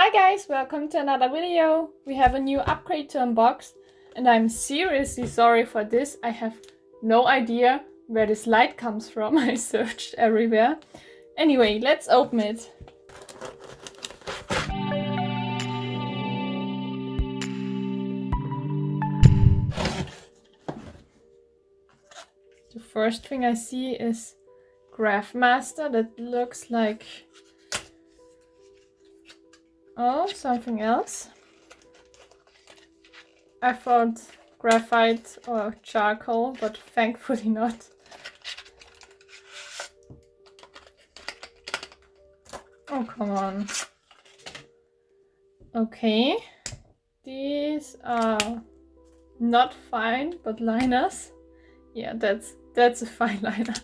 Hi guys, welcome to another video. We have a new upgrade to unbox and I'm seriously sorry for this. I have no idea where this light comes from. I searched everywhere. Anyway, let's open it. The first thing I see is Craftmaster. That looks like something else. I thought graphite or charcoal, but thankfully not. Oh, come on. Okay. These are not fine, but liners. Yeah, that's a fine liner.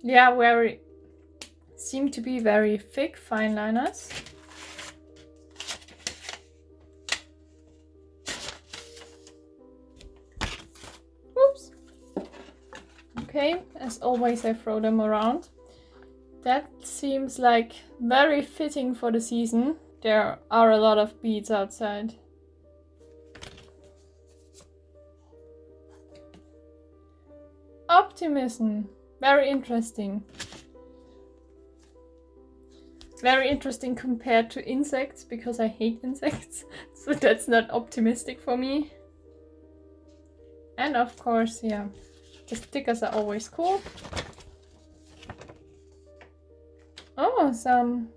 Yeah, seem to be very thick fine liners. Oops. Okay, as always I throw them around. That seems like very fitting for the season. There are a lot of beads outside. Optimism. Very interesting. Very interesting compared to insects, because I hate insects. So that's not optimistic for me. And of course, yeah, the stickers are always cool. Oh, some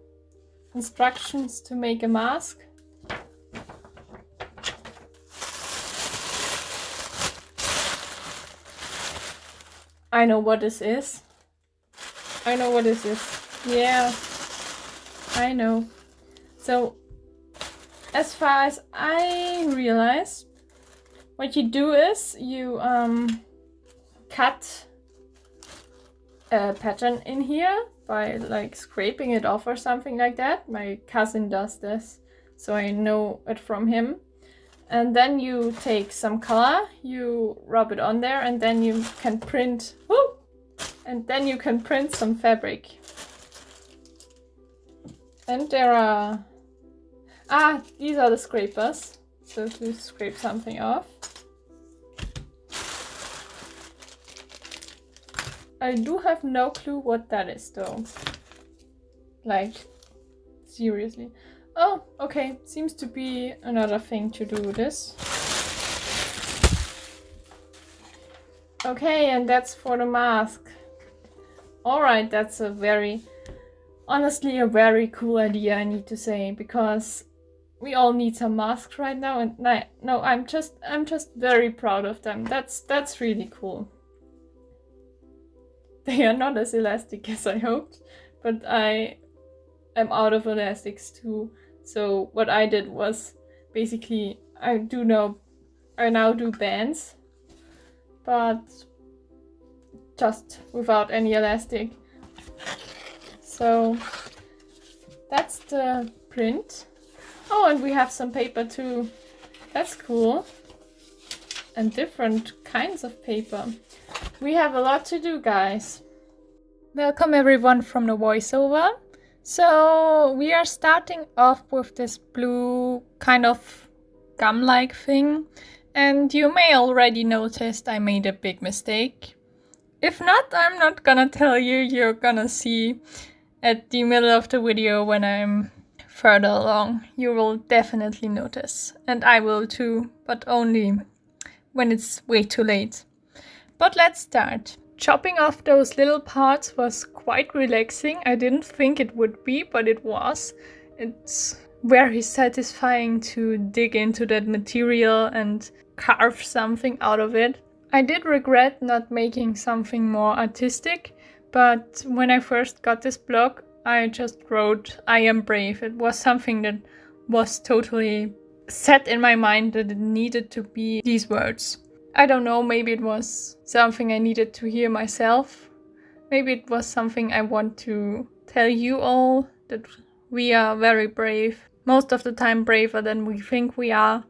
instructions to make a mask. I know what this is. I know what this is. Yeah, I know. So, as far as I realize, what you do is you cut a pattern in here by like scraping it off or something like that. My cousin does this, so I know it from him. And then you take some color, you rub it on there, and then you can print. Woo! And then you can print some fabric. And there are these are the scrapers, so to scrape something off. I do have no clue what that is though. Like, seriously. Oh, okay, seems to be another thing to do this. Okay, and that's for the mask. Alright, that's honestly a very cool idea, I need to say, because we all need some masks right now, and no, I'm just very proud of them. That's really cool. They are not as elastic as I hoped, but I am out of elastics too. So what I did was basically I now do bands, but just without any elastic. So that's the print. Oh, and we have some paper too. That's cool. And different kinds of paper. We have a lot to do, guys. Welcome everyone from the voiceover. So we are starting off with this blue kind of gum-like thing. And you may already noticed I made a big mistake. If not, I'm not gonna tell you. You're gonna see at the middle of the video when I'm further along. You will definitely notice. And I will too, but only when it's way too late. But let's start. Chopping off those little parts was quite relaxing. I didn't think it would be, but it was. It's very satisfying to dig into that material and carve something out of it. I did regret not making something more artistic, but when I first got this blog, I just wrote, "I am brave." It was something that was totally set in my mind that it needed to be these words. I don't know, maybe it was something I needed to hear myself. Maybe it was something I want to tell you all, that we are very brave. Most of the time braver than we think we are.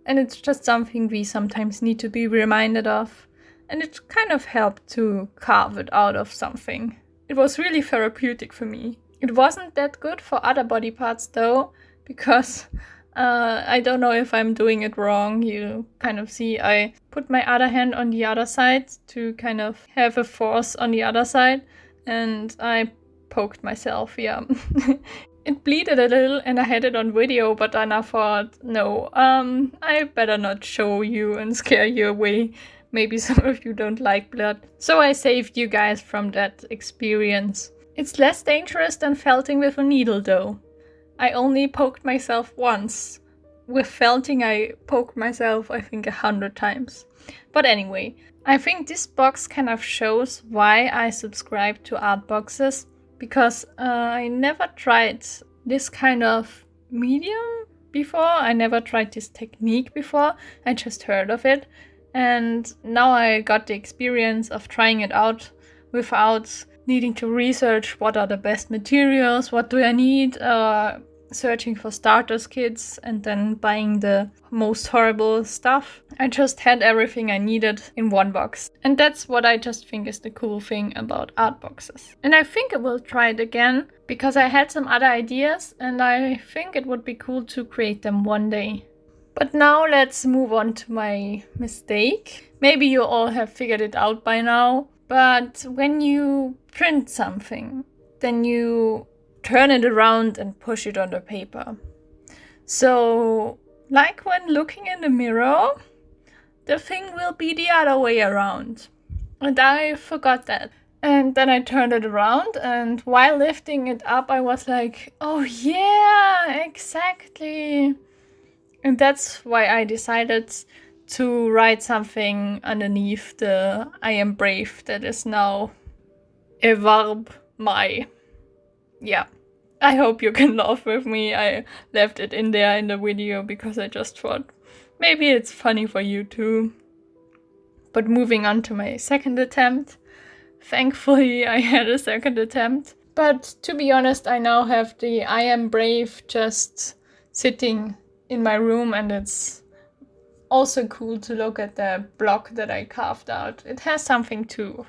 And it's just something we sometimes need to be reminded of. And it kind of helped to carve it out of something. It was really therapeutic for me. It wasn't that good for other body parts though, because I don't know if I'm doing it wrong. You kind of see I put my other hand on the other side to kind of have a force on the other side, and I poked myself, yeah. It bleeded a little and I had it on video, but then I thought, no, I better not show you and scare you away. Maybe some of you don't like blood. So I saved you guys from that experience. It's less dangerous than felting with a needle though. I only poked myself once. With felting I poked myself I think 100 times. But anyway, I think this box kind of shows why I subscribe to art boxes, because I never tried this kind of medium before. I never tried this technique before. I just heard of it. And now I got the experience of trying it out without needing to research what are the best materials, what do I need, searching for starters kits and then buying the most horrible stuff. I just had everything I needed in one box. And that's what I just think is the cool thing about art boxes. And I think I will try it again because I had some other ideas and I think it would be cool to create them one day. But now let's move on to my mistake. Maybe you all have figured it out by now, but when you print something, then you turn it around and push it on the paper. So, like when looking in the mirror, the thing will be the other way around. And I forgot that. And then I turned it around, and while lifting it up, I was like, oh yeah, exactly. And that's why I decided to write something underneath the I am brave that is now a verb my. Yeah, I hope you can laugh with me. I left it in there in the video because I just thought maybe it's funny for you too. But moving on to my second attempt. Thankfully, I had a second attempt. But to be honest, I now have the I am brave just sitting in my room, and it's also cool to look at the block that I carved out. It has something too.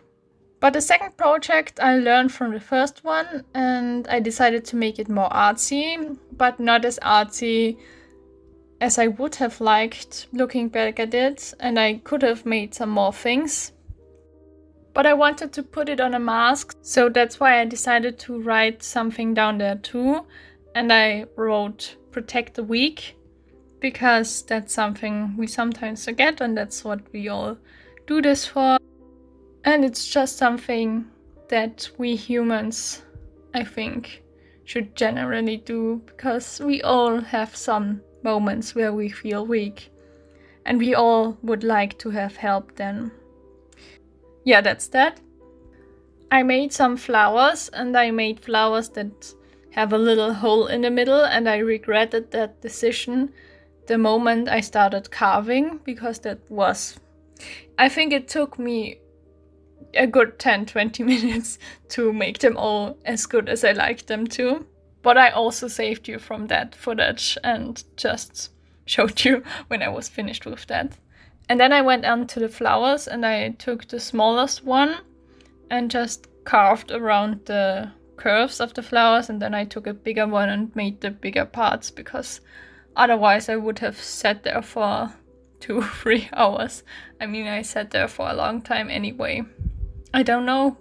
But the second project I learned from the first one, and I decided to make it more artsy, but not as artsy as I would have liked looking back at it, and I could have made some more things. But I wanted to put it on a mask, so that's why I decided to write something down there too, and I wrote "Protect the Weak", because that's something we sometimes forget, and that's what we all do this for. And it's just something that we humans, I think, should generally do, because we all have some moments where we feel weak. And we all would like to have help then. Yeah, that's that. I made some flowers, and I made flowers that have a little hole in the middle, and I regretted that decision the moment I started carving, because I think it took me a good 10-20 minutes to make them all as good as I like them to. But I also saved you from that footage and just showed you when I was finished with that. And then I went on to the flowers, and I took the smallest one and just carved around the curves of the flowers, and then I took a bigger one and made the bigger parts, because otherwise I would have sat there for 2-3 hours. I mean, I sat there for a long time anyway. I don't know.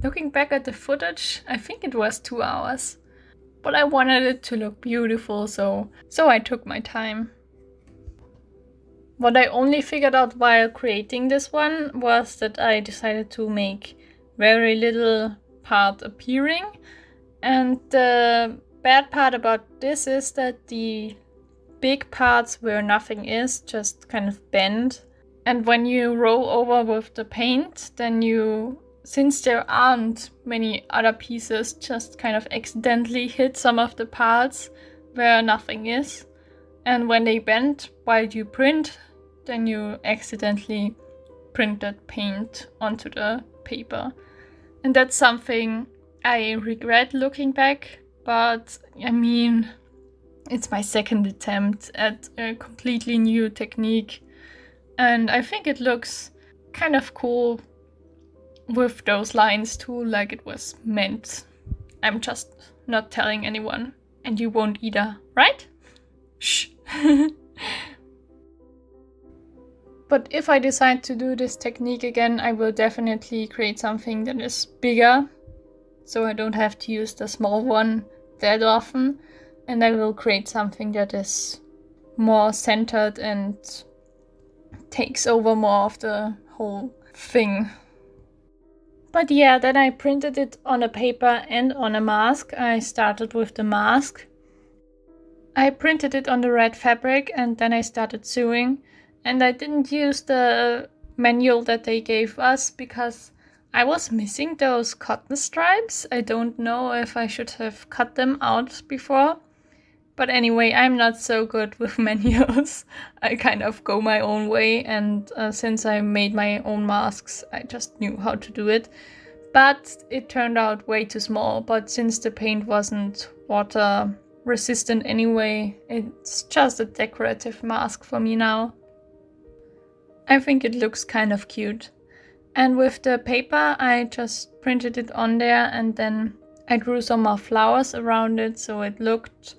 Looking back at the footage, I think it was 2 hours. But I wanted it to look beautiful, so I took my time. What I only figured out while creating this one was that I decided to make very little part appearing. And the bad part about this is that the big parts where nothing is just kind of bend. And when you roll over with the paint, then since there aren't many other pieces, just kind of accidentally hit some of the parts where nothing is. And when they bend while you print, then you accidentally print that paint onto the paper. And that's something I regret looking back, but I mean, it's my second attempt at a completely new technique. And I think it looks kind of cool with those lines too, like it was meant. I'm just not telling anyone, and you won't either, right? Shh. But if I decide to do this technique again, I will definitely create something that is bigger, so I don't have to use the small one that often, and I will create something that is more centered and takes over more of the whole thing. But yeah, then I printed it on a paper and on a mask. I started with the mask. I printed it on the red fabric and then I started sewing. And I didn't use the manual that they gave us because I was missing those cotton stripes. I don't know if I should have cut them out before. But anyway, I'm not so good with manuals. I kind of go my own way, and since I made my own masks, I just knew how to do it. But it turned out way too small, but since the paint wasn't water resistant anyway, it's just a decorative mask for me now. I think it looks kind of cute. And with the paper, I just printed it on there and then I drew some more flowers around it so it looked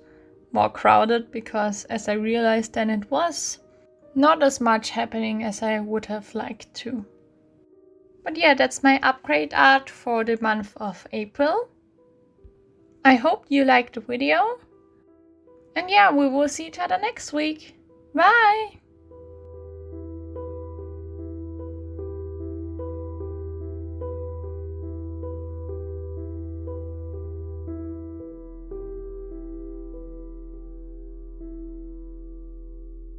more crowded, because as I realized then it was not as much happening as I would have liked to. But yeah, that's my upgrade art for the month of April. I hope you liked the video. And yeah, we will see each other next week. Bye!